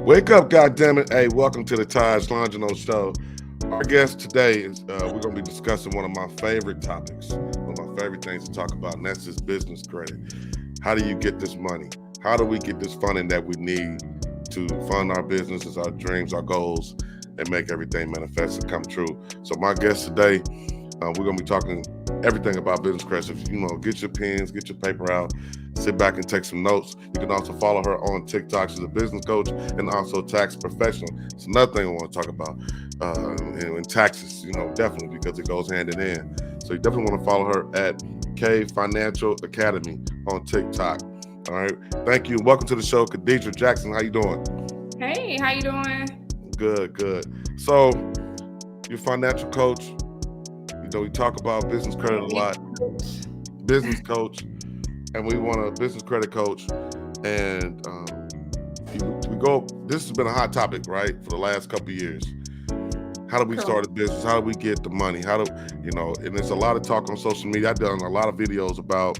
Wake up, goddammit. Hey, welcome to the Taj Lounging On Show. Our guest today is we're going to be discussing one of my favorite topics, one of my favorite things to talk about, and that's this business credit. How do you get this money? How do we get this funding that we need to fund our businesses, our dreams, our goals, and make everything manifest and come true? So my guest today, we're going to be talking everything about business credit. So, get your pens, get your paper out, sit back and take some notes. You can also follow her on TikTok. She's a business coach and also tax professional. It's another thing we want to talk about in taxes, definitely, because it goes hand in hand. So you definitely want to follow her at K Financial Academy on TikTok. All right. Thank you. Welcome to the show, Kadeidre Jackson. How you doing? Hey, how you doing? Good. So you're a financial coach. We talk about business credit a lot. Business coach. And we want a business credit coach. And this has been a hot topic, right, for the last couple of years. How do we start a business? How do we get the money? And there's a lot of talk on social media. I've done a lot of videos about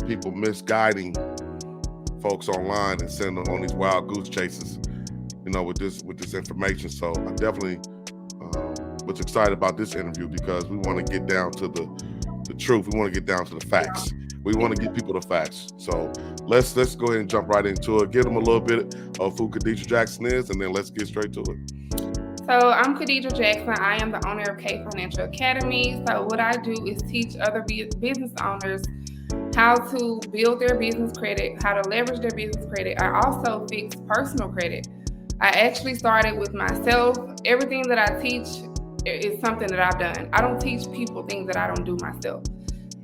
people misguiding folks online and sending them on these wild goose chases, with this information. So I definitely was excited about this interview because we want to get down to the truth. We want to get down to the facts. We want to give people the facts. So let's go ahead and jump right into it. Give them a little bit of who Kadeidre Jackson is, and then let's get straight to it. So I'm Kadeidre Jackson. I am the owner of K Financial Academy. So what I do is teach other business owners how to build their business credit, how to leverage their business credit. I also fix personal credit. I actually started with myself. Everything that I teach is something that I've done. I don't teach people things that I don't do myself.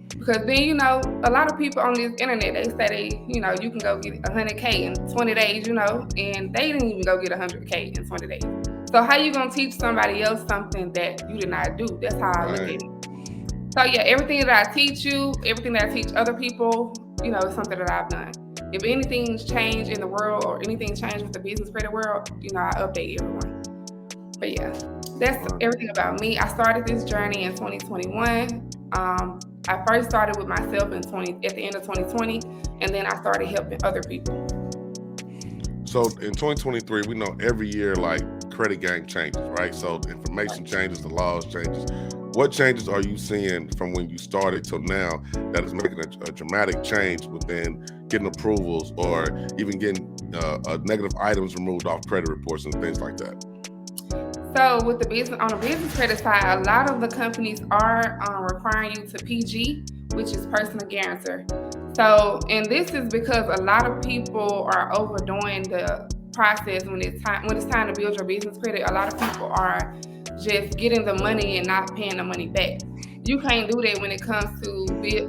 Because then, a lot of people on this internet, they say you can go get 100K in 20 days, and they didn't even go get 100K in 20 days. So how you going to teach somebody else something that you did not do? That's how I look at it. So yeah, everything that I teach you, everything that I teach other people, is something that I've done. If anything's changed in the world or anything changed with the business credit world, I update everyone. But yeah, that's everything about me. I started this journey in 2021. I first started with myself at the end of 2020, and then I started helping other people. So in 2023, we know every year, credit game changes, right? So the information changes, the laws changes. What changes are you seeing from when you started till now that is making a dramatic change within getting approvals or even getting negative items removed off credit reports and things like that? So with on the business credit side, a lot of the companies are requiring you to PG, which is personal guarantor. So, and this is because a lot of people are overdoing the process when it's time to build your business credit. A lot of people are just getting the money and not paying the money back. You can't do that when it comes to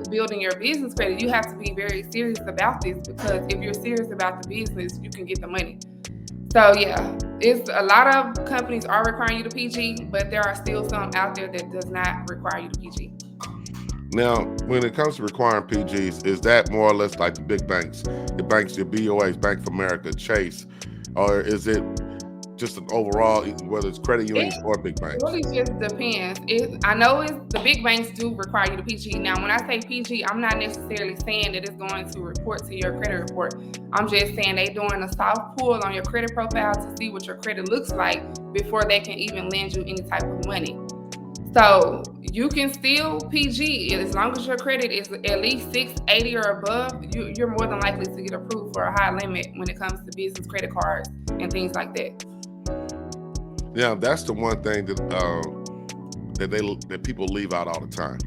building your business credit. You have to be very serious about this, because if you're serious about the business, you can get the money. So yeah, it's a lot of companies are requiring you to PG, but there are still some out there that does not require you to PG. Now, when it comes to requiring PGs, is that more or less like the big banks, your BOAs, Bank of America, Chase, or is it just an overall, whether it's credit unions or big banks? It really just depends. I know the big banks do require you to PG. Now, when I say PG, I'm not necessarily saying that it's going to report to your credit report. I'm just saying they're doing a soft pull on your credit profile to see what your credit looks like before they can even lend you any type of money. So you can still PG as long as your credit is at least 680 or above. You're more than likely to get approved for a high limit when it comes to business credit cards and things like that. Yeah, that's the one thing that people leave out all the time.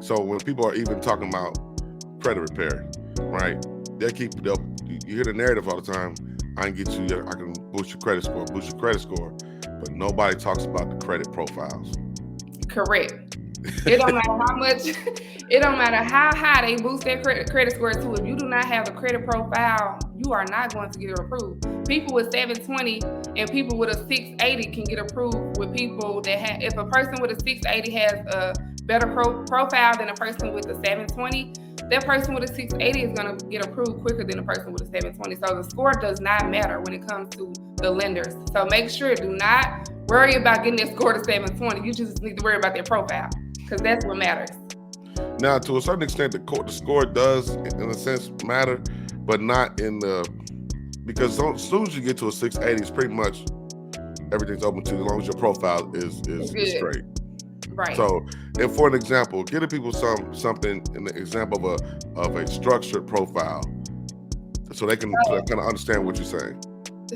So when people are even talking about credit repair, right? You hear the narrative all the time. I can boost your credit score, but nobody talks about the credit profiles. Correct. It don't matter how much, it don't matter how high they boost their credit score to. If you do not have a credit profile, you are not going to get it approved. People with 720 and people with a 680 can get approved with people that have, if a person with a 680 has a better profile than a person with a 720, that person with a 680 is going to get approved quicker than a person with a 720. So the score does not matter when it comes to the lenders. So make sure, do not worry about getting that score to 720. You just need to worry about their profile, because that's what matters. Now, to a certain extent, the score does, in a sense, matter, but not in the because as soon as you get to a 680, it's pretty much everything's open to you as long as your profile is Good. straight. Right. So, and for an example, give people something, an example of a structured profile, so they can kind of understand what you're saying.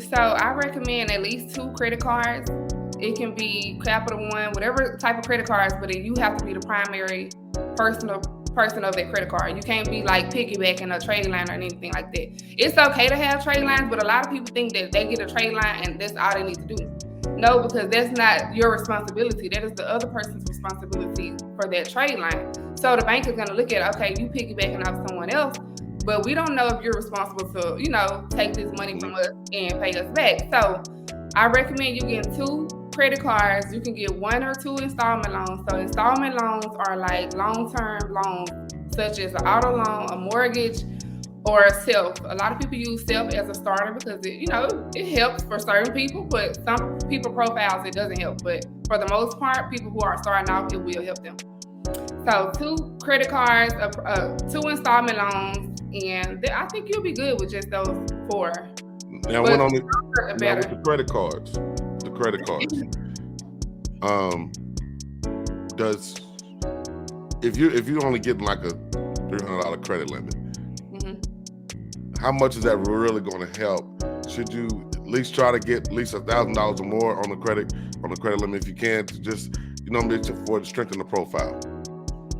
So I recommend at least 2 credit cards. It can be Capital One, whatever type of credit cards, but you have to be the primary person of that credit card. You can't be like piggybacking a trade line or anything like that. It's okay to have trade lines, but a lot of people think that they get a trade line and that's all they need to do. No, because that's not your responsibility. That is the other person's responsibility for that trade line. So the bank is going to look at, okay, you piggybacking off someone else, but we don't know if you're responsible to, take this money from us and pay us back. So I recommend you getting 2 credit cards. You can get 1 or 2 installment loans. So installment loans are like long-term loans, such as an auto loan, a mortgage, or a self. A lot of people use self as a starter because it helps for certain people, but some people profiles it doesn't help. But for the most part, people who are starting off, it will help them. So 2 credit cards, 2 installment loans, and I think you'll be good with just those 4. Now, with the credit cards, if you only getting like a $300 credit limit, how much is that really going to help? Should you at least try to get at least $1,000 or more on the credit limit if you can, to just to strengthen the profile?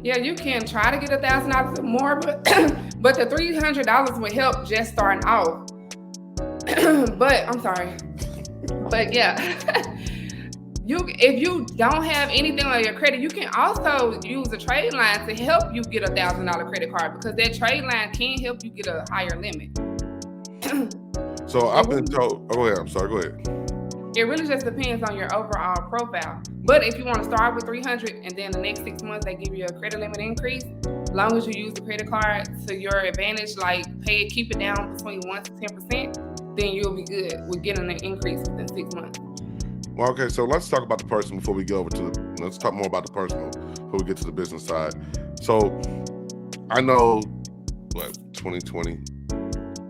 Yeah, you can try to get $1,000 or more, but the $300 will help just starting off. But I'm sorry, but yeah, if you don't have anything on your credit, you can also use a trade line to help you get $1,000 credit card, because that trade line can help you get a higher limit. So I've been told. Go ahead. I'm sorry. Go ahead. It really just depends on your overall profile. But if you want to start with $300 and then the next 6 months they give you a credit limit increase, as long as you use the credit card to your advantage, like keep it down between 1 to 10%, then you'll be good with getting an increase within 6 months. Well, okay, so let's talk about the person before we get over to let's talk more about the personal before we get to the business side. So I know 2020.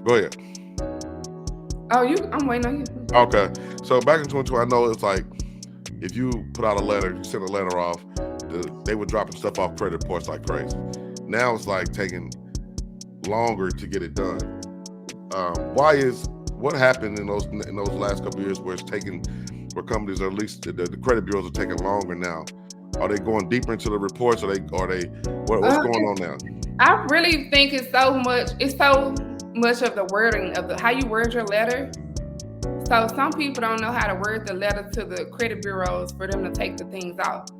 Go ahead. Oh, I'm waiting on you. Okay. So back in 2020, I know it's like if you put out a letter, you send a letter off, they were dropping stuff off credit reports like crazy. Now it's like taking longer to get it done. What happened in those last couple of years where companies, or at least the credit bureaus, are taking longer now? Are they going deeper into the reports? What's going on now? I really think it's so much of the wording of how you word your letter. So some people don't know how to word the letter to the credit bureaus for them to take the things out.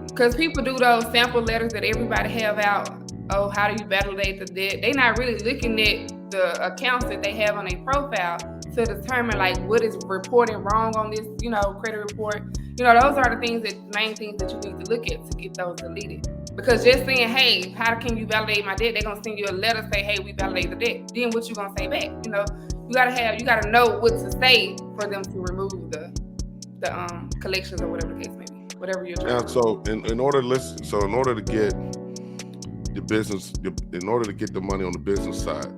Because people do those sample letters that everybody have out. Oh, how do you validate the debt? They're not really looking at the accounts that they have on their profile to determine like what is reporting wrong on this, credit report. Those are the main things that you need to look at to get those deleted. Because just saying, hey, how can you validate my debt? They're gonna send you a letter say, hey, we validate the debt. Then what you gonna say back? You gotta know what to say for them to remove the collections or whatever the case may be. Whatever you're trying to do. So in order to get the business, in order to get the money on the business side,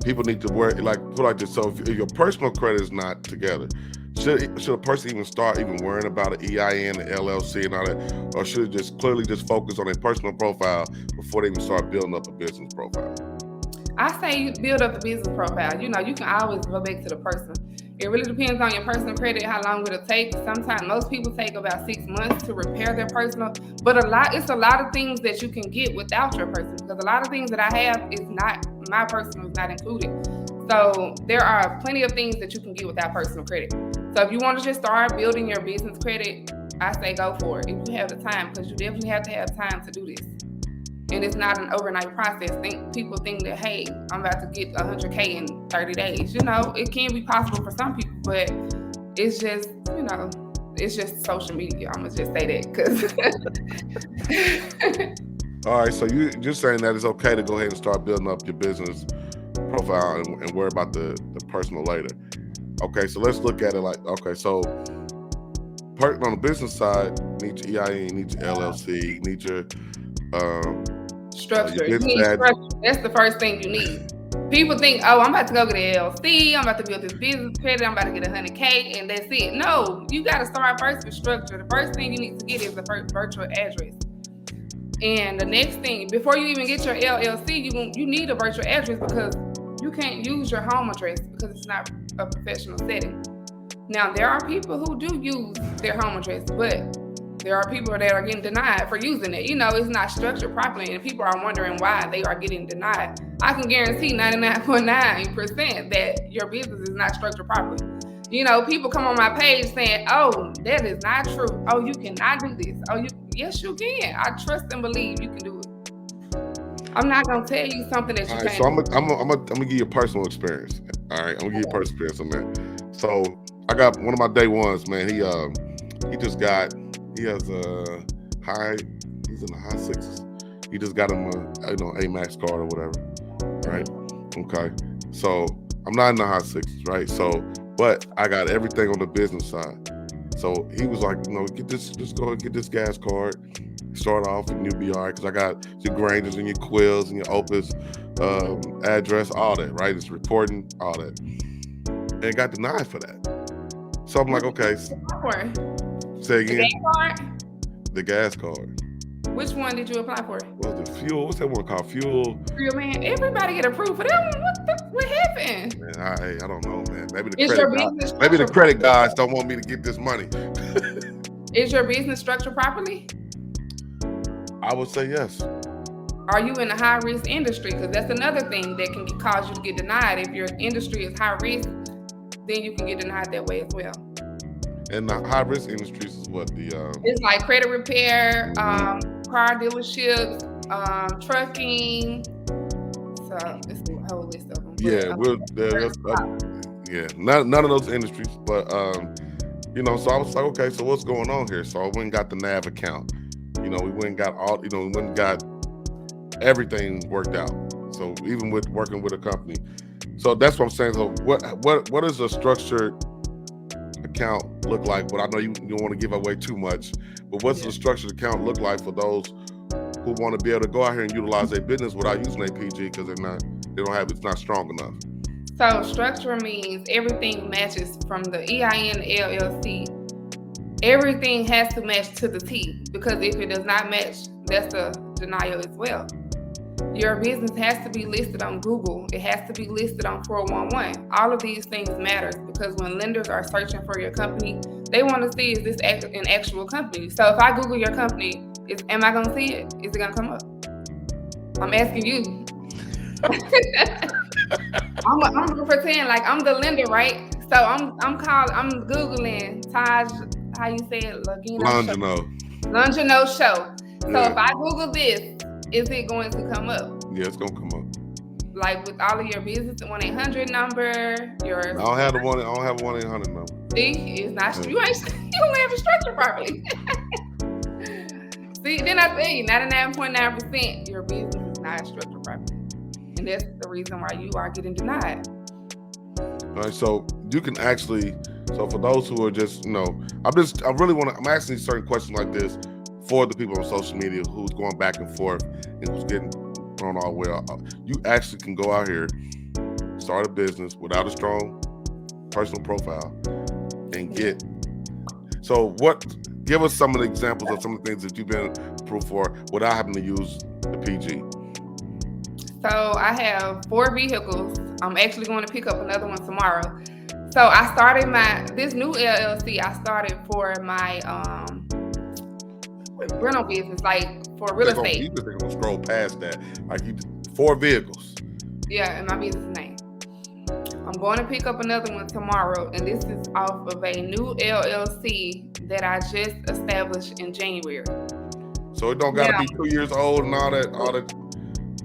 people need to put like this. So if your personal credit is not together, should a person even start worrying about an EIN, an LLC, and all that, or should it just clearly focus on a personal profile before they even start building up a business profile? I say you build up the business profile. You can always go back to the personal. It really depends on your personal credit, how long it'll take. Sometimes most people take about 6 months to repair their personal, but it's a lot of things that you can get without your personal, because a lot of things that I have my personal is not included. So there are plenty of things that you can get without personal credit. So if you want to just start building your business credit, I say go for it if you have the time, because you definitely have to have time to do this. And it's not an overnight process. People think that, hey, I'm about to get 100K in 30 days. It can be possible for some people, but it's just, it's just social media. I'm going to just say that. All right, so you're just saying that it's okay to go ahead and start building up your business profile and worry about the personal later. Okay, so let's look at it like, okay, so on the business side, you need your EIN, you need your LLC, you need your structure. You need structure. That's the first thing you need. People think, oh, I'm about to go get an LLC, I'm about to build this business credit, I'm about to get $100K, and that's it. No, you got to start first with structure. The first thing you need to get is the first virtual address. And the next thing, before you even get your LLC, you need a virtual address because you can't use your home address because it's not a professional setting. Now, there are people who do use their home address, but there are people that are getting denied for using it. It's not structured properly, and people are wondering why they are getting denied. I can guarantee 99.9% that your business is not structured properly. People come on my page saying, oh, that is not true. Oh, you cannot do this. Yes, you can. I trust and believe you can do it. I'm not going to tell you something that you can't. So I'm gonna give you a personal experience. All right, I'm gonna give you a personal experience on that. So I got one of my day ones, man. He has he's in the high sixes. He just got him a Max card or whatever, right? Okay. So I'm not in the high sixes, right? So, but I got everything on the business side. So he was like, just go and get this gas card. Start off and you'll be all right, because I got your Grangers and your Quills and your Opus address, all that, right? It's reporting, all that. And got denied for that. So I'm like, okay. Say again. The gas card? The gas card. Which one did you apply for? What was the fuel? What's that one called? Fuel? Man, everybody get approved for that one. What happened? Man, I don't know, man. Maybe the credit guys don't want me to get this money. Is your business structured properly? I would say yes. Are you in a high-risk industry? Because that's another thing that can cause you to get denied. If your industry is high-risk, then you can get denied that way as well. And the high-risk industries is what it's like credit repair, car dealerships, trucking. So it's a whole list of them. Yeah, none of those industries. But so I was like, okay, so what's going on here? So I went and got the NAV account. We went and got got everything worked out. So even with working with a company, so that's what I'm saying. So what does a structured account look like? But I know you don't want to give away too much. But what's a structured account look like for those who want to be able to go out here and utilize their business without using a PG because it's not strong enough? So structure means everything matches from the EIN to LLC. Everything has to match to the T, because if it does not match, that's a denial as well. Your business has to be listed on Google. It has to be listed on 411. All of these things matter, because when lenders are searching for your company, they want to see, is this an actual company? So if I Google your company, am I going to see it? Is it going to come up? I'm asking you. I'm going to pretend like I'm the lender, right? So I'm Googling Taj, how you say it? Longino show. So if I Google this, is it going to come up? Yeah, it's going to come up. Like with all of your business, 1-800 number, I don't have a 1-800 number. See, it's not. You don't have it structured properly. See, then I tell you, 99.9% your business is not structured properly, and that's the reason why you are getting denied. All right, so you can actually. So for those who are just, I'm asking certain questions like this for the people on social media who's going back and forth and who's getting thrown all the way out. You actually can go out here, start a business without a strong personal profile, and get. So give us some of the examples of some of the things that you've been approved for without having to use the PG. So I have 4 vehicles. I'm actually going to pick up another one tomorrow. So I started this new LLC. I started for my rental business, like for real estate. You just gonna scroll past that. Like 4 vehicles. Yeah, in my business name. I'm going to pick up another one tomorrow, and this is off of a new LLC that I just established in January. So it don't gotta be 2 years old and all that.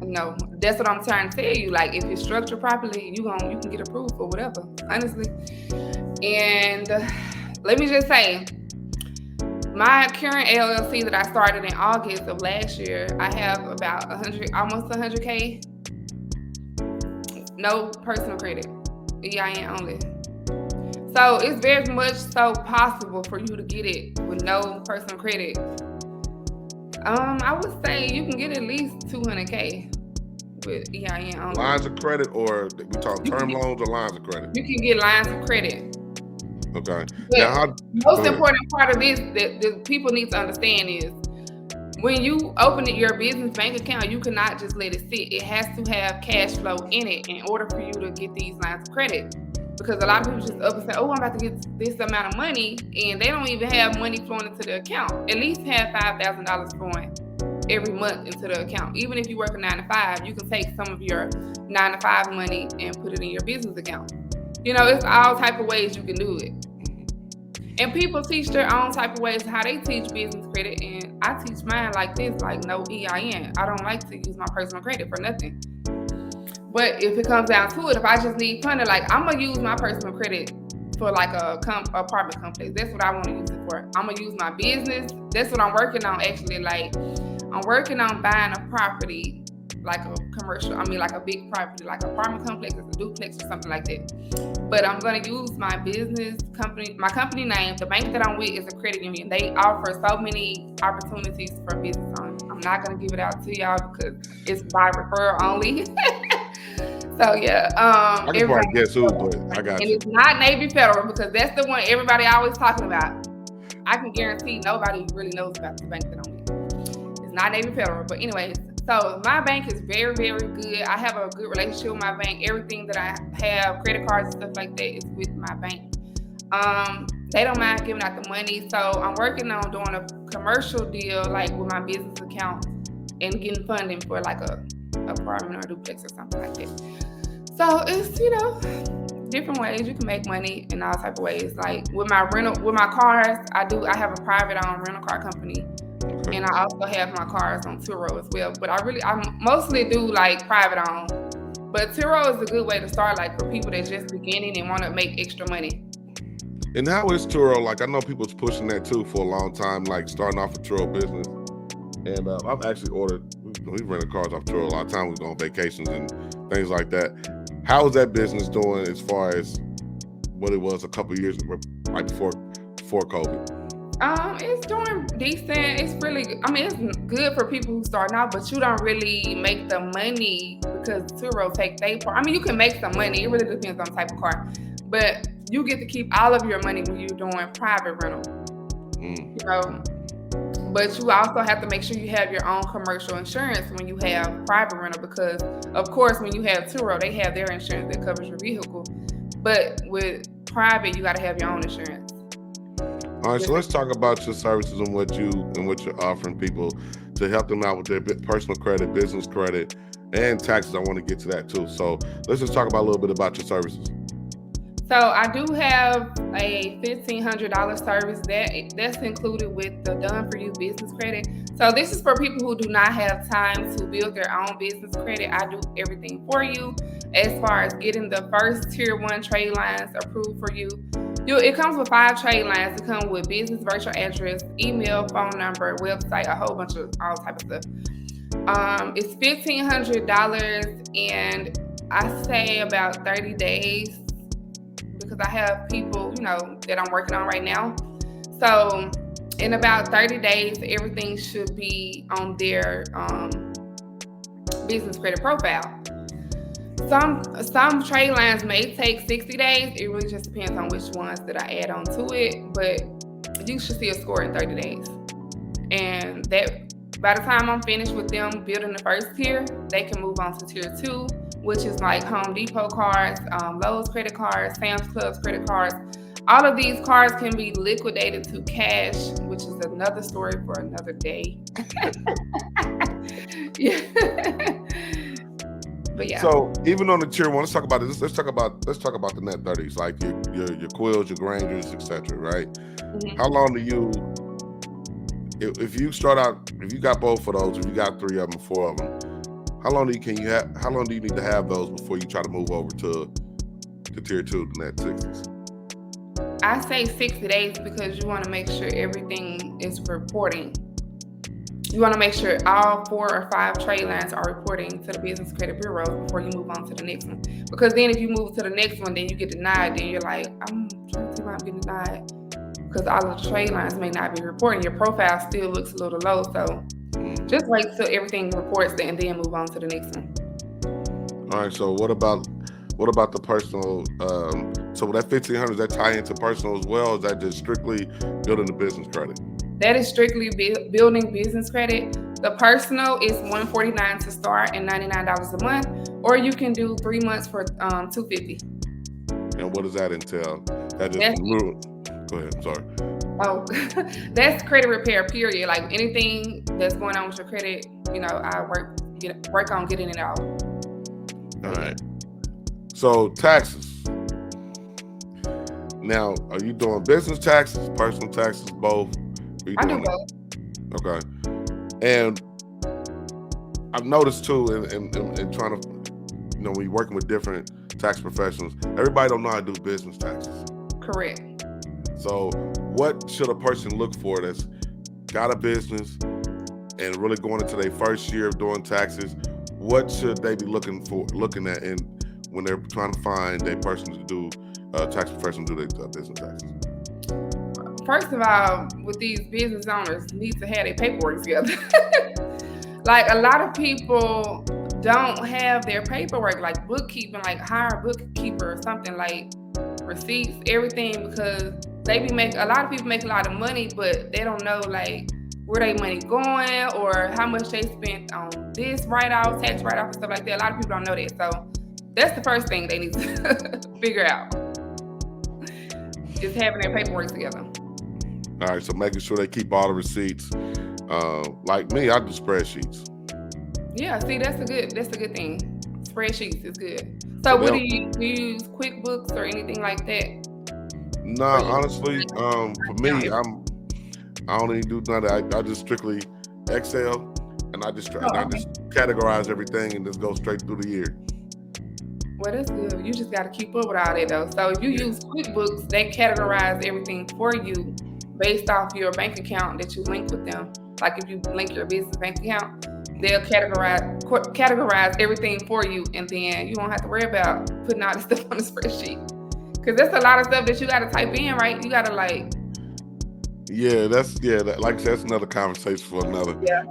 No, that's what I'm trying to tell you. Like, if it's structured properly, you can get approved for whatever, honestly. And let me just say, my current LLC that I started in August of last year, I have about almost 100K. No personal credit, EIN only. So it's very much so possible for you to get it with no personal credit. I would say you can get at least 200K with EIN only. Lines of credit, or we talk term loans or lines of credit? You can get lines of credit. Okay. But Now, most important part of this that people need to understand is when you open your business bank account, you cannot just let it sit. It has to have cash flow in it in order for you to get these lines of credit. Because a lot of people just up and say, oh, I'm about to get this amount of money, and they don't even have money flowing into the account. At least have $5,000 flowing every month into the account. Even if you work a 9 to 5, you can take some of your 9 to 5 money and put it in your business account. You know, it's all type of ways you can do it. And people teach their own type of ways how they teach business credit, and I teach mine like this, like no EIN. I don't like to use my personal credit for nothing. But if it comes down to it, if I just need funding, like I'm gonna use my personal credit for like a apartment complex. That's what I want to use it for. I'm gonna use my business. That's what I'm working on actually. Like I'm working on buying a property, like a commercial. I mean, like a big property, like an apartment complex, a duplex or something like that. But I'm gonna use my business company, my company name. The bank that I'm with is a credit union. They offer so many opportunities for business owners. I'm not gonna give it out to y'all because it's by referral only. So yeah, I can probably guess who, but I got you. And it's not Navy Federal because that's the one everybody always talking about. I can guarantee nobody really knows about the bank that I'm with. It's not Navy Federal, but anyways, so my bank is very, very good. I have a good relationship with my bank. Everything that I have, credit cards and stuff like that, is with my bank. They don't mind giving out the money, so I'm working on doing a commercial deal like with my business account and getting funding for like a apartment or a duplex or something like that. So it's, you know, different ways you can make money in all type of ways. Like with my cars, I have a private owned rental car company. Okay. And I also have my cars on Turo as well. But I mostly do like private owned. But Turo is a good way to start, like for people that's just beginning and want to make extra money. And how is Turo? Like I know people's pushing that too for a long time, like starting off a Turo business. And I've actually we've rented cars off Turo a lot of time. We go on vacations and things like that. How is that business doing as far as what it was a couple of years right before COVID? It's doing decent. It's really, it's good for people who start out, but you don't really make the money because Turo take their part. You can make some money. It really depends on the type of car, but you get to keep all of your money when you're doing private rental. You know. But you also have to make sure you have your own commercial insurance when you have private rental because, of course, when you have Turo, they have their insurance that covers your vehicle. But with private, you got to have your own insurance. All right, so let's talk about your services and what you're offering people to help them out with their personal credit, business credit, and taxes. I want to get to that too. So let's just talk about a little bit about your services. So I do have a $1,500 service that's included with the Done For You business credit. So this is for people who do not have time to build their own business credit. I do everything for you as far as getting the first tier 1 trade lines approved for you. It comes with 5 trade lines. It comes with business virtual address, email, phone number, website, a whole bunch of all type of stuff. It's $1,500 and I say about 30 days. Because I have people, that I'm working on right now. So in about 30 days, everything should be on their business credit profile. Some trade lines may take 60 days. It really just depends on which ones that I add on to it. But you should see a score in 30 days. And that by the time I'm finished with them building the first tier, they can move on to tier 2. Which is like Home Depot cards, Lowe's credit cards, Sam's Club's credit cards. All of these cards can be liquidated to cash, which is another story for another day. Yeah. But yeah. So even on the tier 1, let's talk about this. Let's talk about the net 30s, like your Quills, your Grangers, etc. Right? Mm-hmm. How long do you? If you got both of those, if you got 3 of them, 4 of them. How long do you need to have those before you try to move over to tier 2, the net 60s? I say 60 days because you want to make sure everything is reporting. You want to make sure all 4 or 5 trade lines are reporting to the Business Credit Bureau before you move on to the next one. Because then if you move to the next one, then you get denied. Then you're like, I'm trying to see why I'm getting denied. Because all of the trade lines may not be reporting. Your profile still looks a little low, so just wait till everything reports and then move on to the next one. All right. So what about the personal? So that 1,500, that tie into personal as well? Or is that just strictly building the business credit? That is strictly building business credit. The personal is $149 to start and $99 a month, or you can do 3 months for $250. And what does that entail? That just go ahead. I'm sorry. Oh, that's credit repair. Period. Like anything that's going on with your credit, I work on getting it out. All right. So taxes. Now, are you doing business taxes, personal taxes, both? I do both. Okay. And I've noticed too, in trying to, when you're working with different tax professionals, everybody don't know how to do business taxes. Correct. So what should a person look for that's got a business and really going into their first year of doing taxes? What should they be looking at when they're trying to find a person to do tax professional to do their business taxes? First of all, with these business owners, need to have their paperwork together. Like a lot of people don't have their paperwork, like bookkeeping, like hire a bookkeeper or something, like receipts, everything, because a lot of people make a lot of money, but they don't know like where their money going or how much they spent on this write-off, tax write-off, and stuff like that. A lot of people don't know that. So that's the first thing they need to figure out, is having their paperwork together. All right, so making sure they keep all the receipts. Like me, I do spreadsheets. Yeah, see, that's a good thing. Spreadsheets is good. So what do you use QuickBooks or anything like that? No, honestly, for me, I don't even do nothing. I just strictly Excel, and I just categorize everything and just go straight through the year. Well, that's good. You just got to keep up with all that though. So if you use QuickBooks, they categorize everything for you based off your bank account that you link with them. Like if you link your business bank account, they'll categorize everything for you, and then you won't have to worry about putting all this stuff on the spreadsheet. Because there's a lot of stuff that you got to type in, right? You got to like. Yeah, like that's another conversation for another day.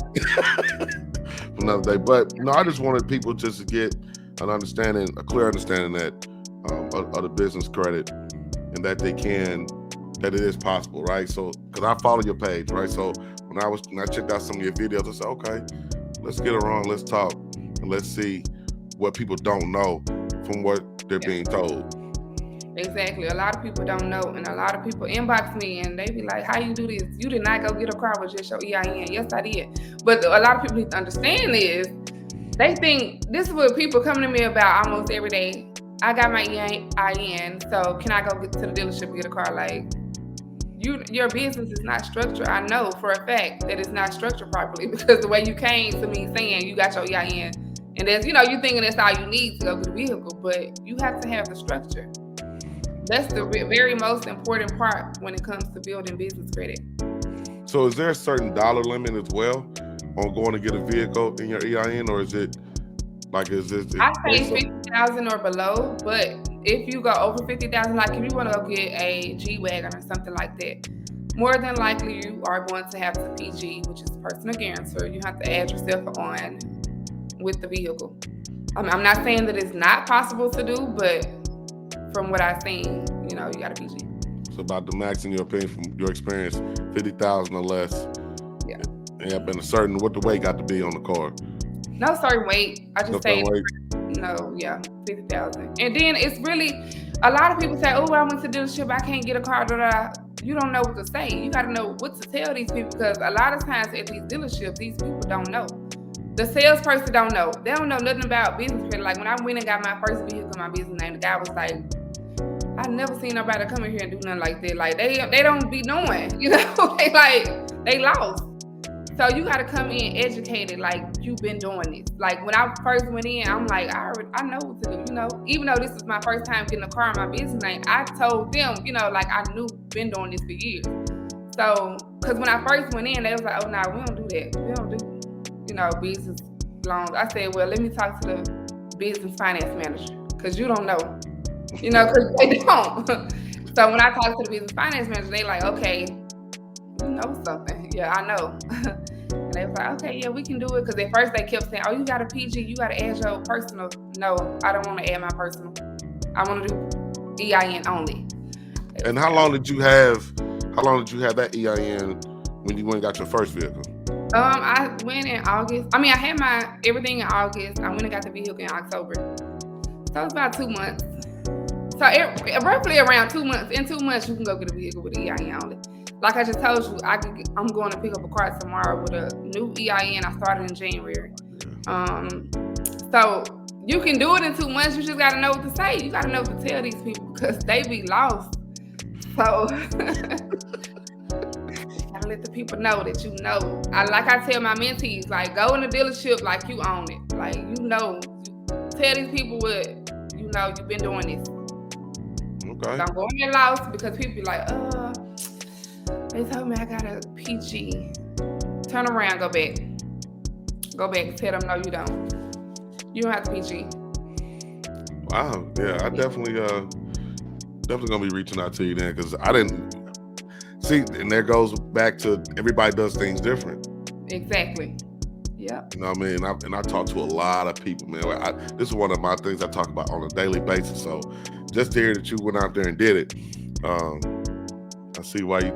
But I just wanted people just to get a clear understanding that of the business credit, and that that it is possible, right? So, because I follow your page, right? So when I checked out some of your videos, I said, okay, let's get it wrong, let's talk, and let's see what people don't know from what they're being told. Exactly. A lot of people don't know, and a lot of people inbox me and they be like, how you do this? You did not go get a car with just your EIN. Yes, I did. But a lot of people need to understand is they think this is what people come to me about almost every day. I got my EIN, so can I go get to the dealership and get a car? Like, your business is not structured. I know for a fact that it's not structured properly, because the way you came to me saying you got your EIN, and there's, you thinking that's all you need to go get a vehicle, but you have to have the structure. That's the very most important part when it comes to building business credit. So is there a certain dollar limit as well on going to get a vehicle in your EIN, or is it like, I say 50,000 or below, but if you go over 50,000, like if you want to go get a G-Wagon or something like that, more than likely you are going to have to PG, which is personal guarantor. You have to add yourself on with the vehicle. I'm not saying that it's not possible to do, but from what I've seen, you got to PG. So about the max, in your opinion, from your experience, 50,000 or less. Yeah. And a certain, what the weight got to be on the car? No certain weight. I just say 50,000. And then it's really, a lot of people say, oh, I went to the dealership, I can't get a car. You don't know what to say. You got to know what to tell these people, because a lot of times at these dealerships, these people don't know. The salesperson don't know. They don't know nothing about business credit. Like when I went and got my first vehicle, my business name, the guy was like, I never seen nobody come in here and do nothing like that. Like they don't be knowing, they lost. So you got to come in educated, like you've been doing this. Like when I first went in, I'm like, I know what to do, Even though this is my first time getting a car in my business name, I told them, like I been doing this for years. So, because when I first went in, they was like, oh, no, we don't do that. We don't do, business loans. I said, well, let me talk to the business finance manager, because you don't know, because they don't. So when I talked to the business finance manager, they like, okay, you know something. Yeah, I know. And they was like, okay, yeah, we can do it. Because at first they kept saying, oh, you got a PG, you got to add your personal. No, I don't want to add my personal. I want to do EIN only. And how long did you have that EIN when you went and got your first vehicle? I went in August. I mean, I had my everything in August. I went and got the vehicle in October. So it's about 2 months. So roughly around 2 months. In 2 months, you can go get a vehicle with EIN only. Like I just told you, I'm going to pick up a car tomorrow with a new EIN. I started in January. So you can do it in 2 months. You just got to know what to say. You got to know what to tell these people because they be lost. So gotta let the people know that you know. Like I tell my mentees, like go in the dealership like you own it. Like you know. Tell these people what you know you've been doing this. Okay. Don't go in there lost because people be like, they told me I got a PG. Turn around, go back. Go back and tell them no, you don't. You don't have the PG. Wow. Yeah, I definitely gonna be reaching out to you then because I didn't see, and there goes back to everybody does things different. Exactly. Yeah. You know what I mean? And I talk to a lot of people, man. This is one of my things I talk about on a daily basis. So just to hear that you went out there and did it, I see why I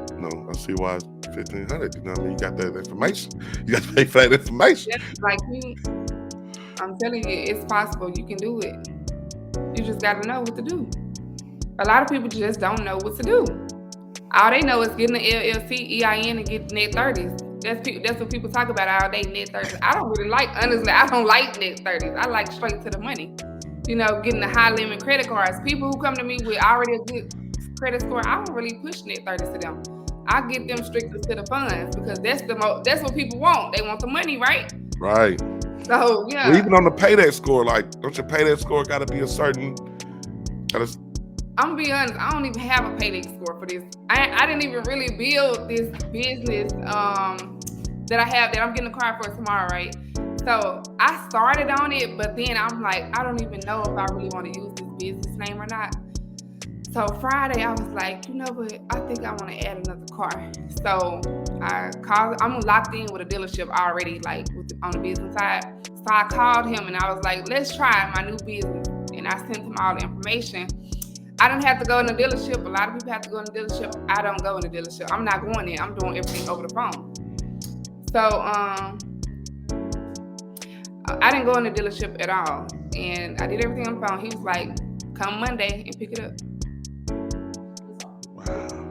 see why it's 1,500. You know what I mean? You got that information. You got to pay for that information. Yeah, like I'm telling you, it's possible. You can do it. You just got to know what to do. A lot of people just don't know what to do. All they know is getting the LLC, EIN, and getting net 30s. That's what people talk about all day, net 30s. I don't really honestly, I don't like net 30s. I like straight to the money. You know, getting the high limit credit cards. People who come to me with already a good credit score, I don't really push net 30s to them. I get them strictly to the funds because that's what people want. They want the money, right? Right. So, yeah. Well, even on the payday score, like, don't your payday score got to be a certain... I'm gonna be honest, I don't even have a payday score for this. I didn't even really build this business that I have that I'm getting a car for tomorrow, right? So I started on it, but then I'm like, I don't even know if I really want to use this business name or not. So Friday, I was like, you know what? I think I want to add another car. So I'm locked in with a dealership already, like on the business side. So I called him and I was like, let's try my new business. And I sent him all the information. I didn't have to go in the dealership. A lot of people have to go in the dealership. I don't go in the dealership. I'm not going in. I'm doing everything over the phone. So I didn't go in the dealership at all. And I did everything on the phone. He was like, come Monday and pick it up. Wow.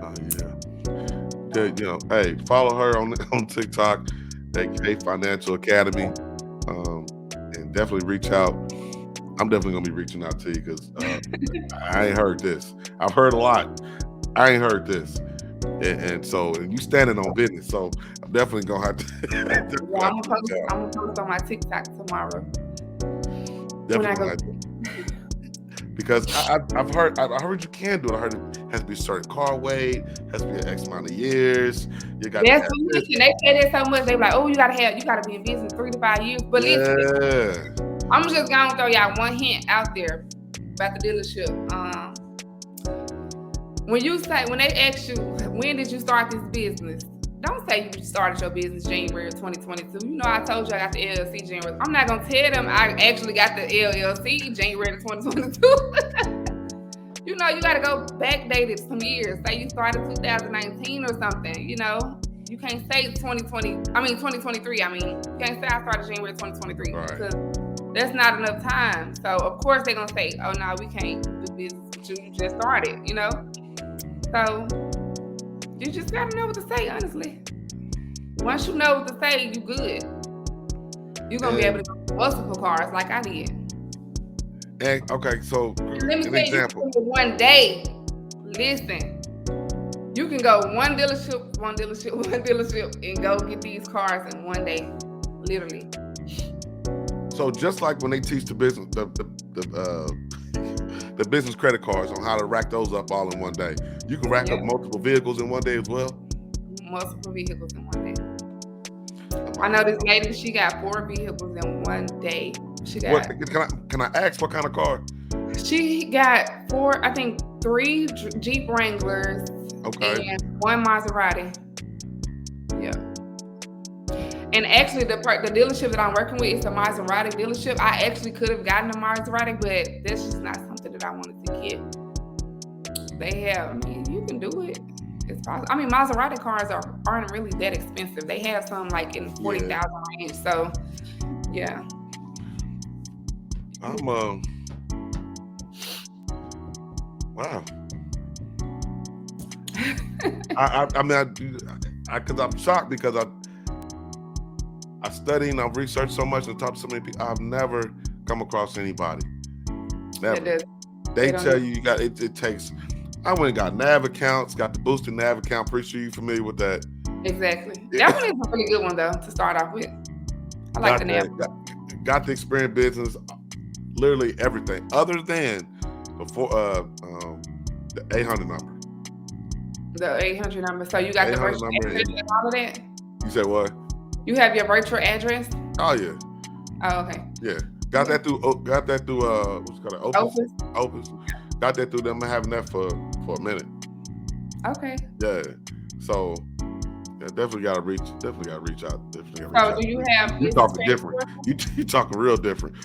Oh, yeah. You know, hey, follow her on TikTok at K Financial Academy. And definitely reach out. I'm definitely gonna be reaching out to you because I ain't heard this. I've heard a lot. I ain't heard this, and so you standing on business. So I'm definitely gonna have to. Yeah, I'm gonna post on my TikTok tomorrow. Definitely, because I've heard you can do it. I heard it has to be a certain car weight, has to be an X amount of years. You got. Yes, listen, they say that so much. They be like, oh, you gotta be in business 3 to 5 years. But listen. I'm just gonna throw y'all one hint out there about the dealership. When they ask you, when did you start this business? Don't say you started your business January 2022. You know, I told you I got the LLC January. I'm not gonna tell them I actually got the LLC January 2022. You know, you gotta go backdated some years. Say you started 2019 or something, you know. You can't say 2023. You can't say I started January 2023 because that's not enough time. So of course they're gonna say, oh no, we can't do business with you. You just started, you know? So you just gotta know what to say, honestly. Once you know what to say, you good. You're gonna be able to go multiple cars like I did. And okay, so let me say example. You one day, listen. You can go one dealership, and go get these cars in one day, literally. So just like when they teach the business, the business credit cards on how to rack those up all in one day, you can rack up multiple vehicles in one day as well. Multiple vehicles in one day. I know this lady, she got 4 vehicles in one day. She got. Can I ask what kind of car? She got 3 Jeep Wranglers. Okay. And 1 Maserati. Yeah. And actually, the dealership that I'm working with is a Maserati dealership. I actually could have gotten a Maserati, but that's just not something that I wanted to get. They have, I mean, you can do it. It's possible. I mean, Maserati cars aren't really that expensive. They have some like in 40,000 range. So, yeah. I'm wow. I mean, because I'm shocked because I study and I've researched so much and talked to so many people. I've never come across anybody. Never. They tell you got it takes. I went and got nav accounts, got the boosted nav account. Pretty sure you're familiar with that. Exactly. That one is a pretty good one though to start off with. I like the nav. Got the experience business, literally everything other than the 800 number. The 800 number. So you got the virtual address and all of that? You said what? You have your virtual address? Oh yeah. Oh, okay. Yeah. Got that through what's it called? Opus. Got that through them having that for a minute. Okay. Yeah. So definitely gotta reach out. So do you have you talking different. You talking real different.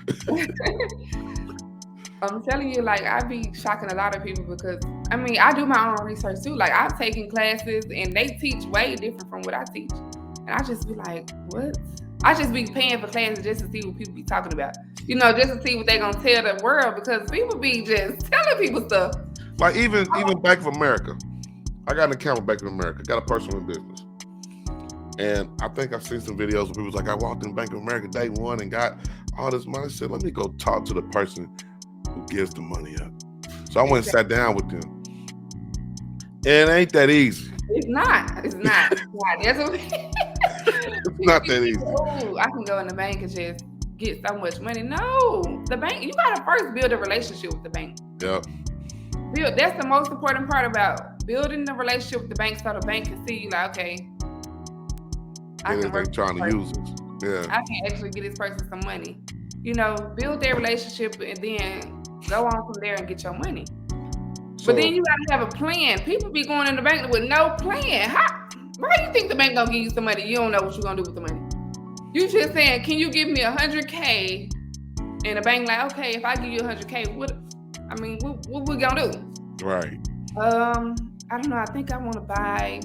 I'm telling you, like, I be shocking a lot of people because, I mean, I do my own research too. Like, I've taken classes and they teach way different from what I teach. And I just be like, what? I just be paying for classes just to see what people be talking about. You know, just to see what they gonna tell the world because people be just telling people stuff. Like even Bank of America. I got an account with Bank of America. Got a personal business. And I think I've seen some videos where people's like, I walked in Bank of America day one and got all this money. I said, let me go talk to the person who gives the money up. So I went and sat down with them. And it ain't that easy. It's not. That's what it's not that easy. Oh, I can go in the bank and just get so much money. No, the bank, you gotta first build a relationship with the bank. Yeah. That's the most important part about building the relationship with the bank so the bank can see you like, okay, I can work trying to use it. Yeah. I can actually get this person some money. You know, build their relationship and then go on from there and get your money. But then you gotta have a plan. People be going in the bank with no plan. Why do you think the bank gonna give you some money? You don't know what you're gonna do with the money. You just saying, can you give me $100K? And the bank like, okay, if I give you $100K, what we gonna do? Right. I don't know. I think I want to buy.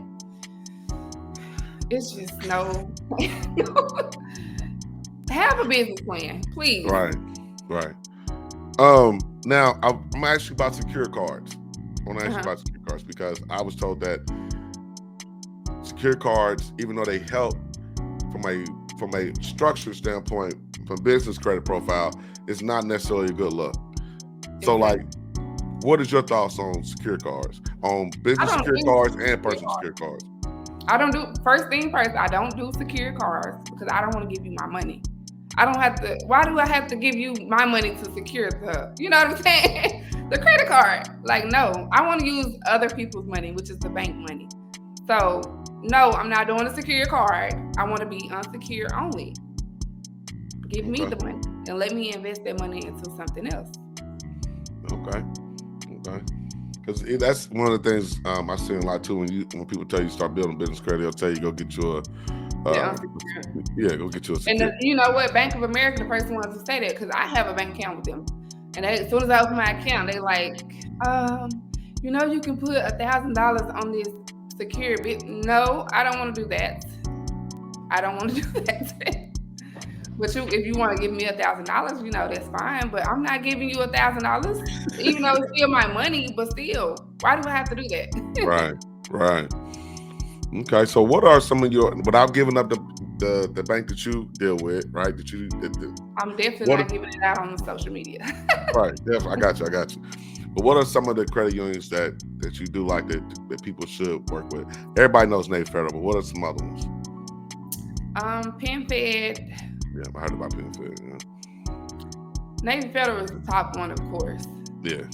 It's just no. Have a business plan, please. Right. Now I'm gonna ask you about secure cards. I want to ask you about secure cards because I was told that secure cards, even though they help from a structure standpoint, from business credit profile, it's not necessarily a good look. So, like, what is your thoughts on secure cards, on business secure cards and personal secure cards? I don't do first thing first. I don't do secure cards because I don't want to give you my money. I don't have to. Why do I have to give you my money to secure the? You know what I'm saying? The credit card. Like, no, I want to use other people's money, which is the bank money. So, no, I'm not doing a secure card. I want to be unsecured only. Give me the money and let me invest that money into something else. Okay. Because that's one of the things I see a lot too. When people tell you start building business credit, they'll tell you go get you a go get you a secure. And you know what? Bank of America, the person wants to say that because I have a bank account with them. And as soon as I open my account, they like, you can put $1,000 on this secure bit. No, I don't want to do that. But if you want to give me $1,000, that's fine. But I'm not giving you $1,000, even though it's still my money. But still, why do I have to do that? Right. Okay, so what are some of your, without giving up the bank that you deal with, right? I'm definitely not giving it out on social media. Right, definitely. I got you. But what are some of the credit unions that you do like that people should work with? Everybody knows Navy Federal, but what are some other ones? PenFed. Yeah, I heard about PenFed. Yeah. Navy Federal is the top one, of course. Yeah.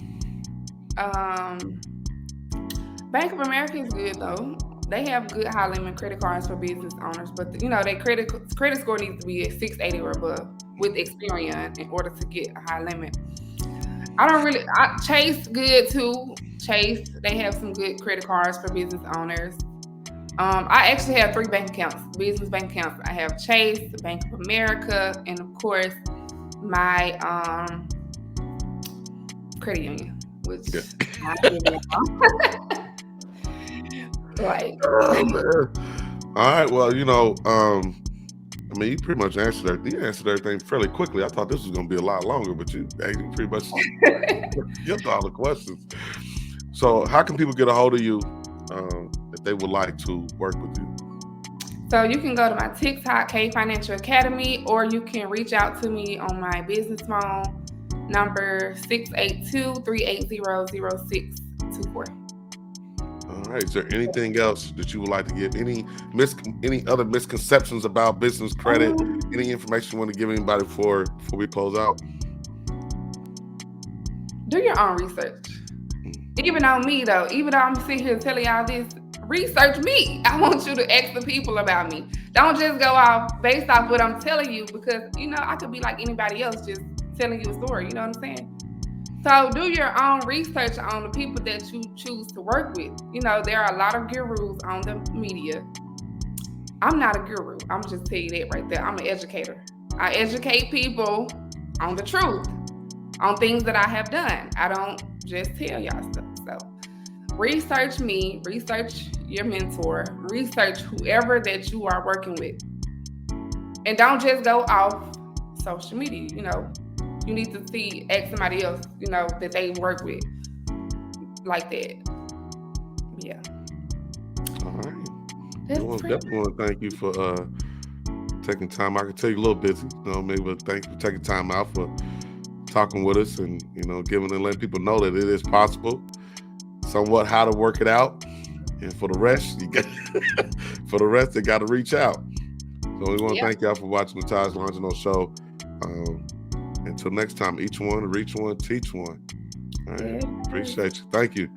Bank of America is good though. They have good high limit credit cards for business owners, but their credit score needs to be at 680 or above with Experian in order to get a high limit. Chase good too. Chase, they have some good credit cards for business owners. I actually have 3 bank accounts, business bank accounts. I have Chase, Bank of America, and of course my credit union, which I give y'all. Like, Oh, man. All right. Well, I mean, you pretty much answered everything. You answered everything fairly quickly. I thought this was going to be a lot longer, but you pretty much get all the questions. So, how can people get a hold of you if they would like to work with you? so you can go to my TikTok, K Financial Academy, or you can reach out to me on my business phone number 682-380-0624. All right. Is there anything else that you would like to give? Any other misconceptions about business credit? Any information you want to give anybody before we close out? Do your own research. Even on me, though. Even though I'm sitting here telling y'all this, research me. I want you to ask the people about me. Don't just go off based off what I'm telling you, because I could be like anybody else, just telling you a story. You know what I'm saying? So do your own research on the people that you choose to work with. There are a lot of gurus on the media. I'm not a guru. I'm just tell you that right there. I'm an educator. I educate people on the truth, on things that I have done. I don't just tell y'all stuff. So research me, research your mentor, research whoever that you are working with. And don't just go off social media. You need to ask somebody else, that they work with like that. Yeah. All right. Definitely want to thank you for taking time. I can tell you're a little busy, maybe, but thank you for taking time out for talking with us and, giving and letting people know that it is possible, somewhat how to work it out. And for the rest, they got to reach out. So we want to thank y'all for watching the Taj Longino Show. Until next time, each one, reach one, teach one. All right. Appreciate you. Thank you.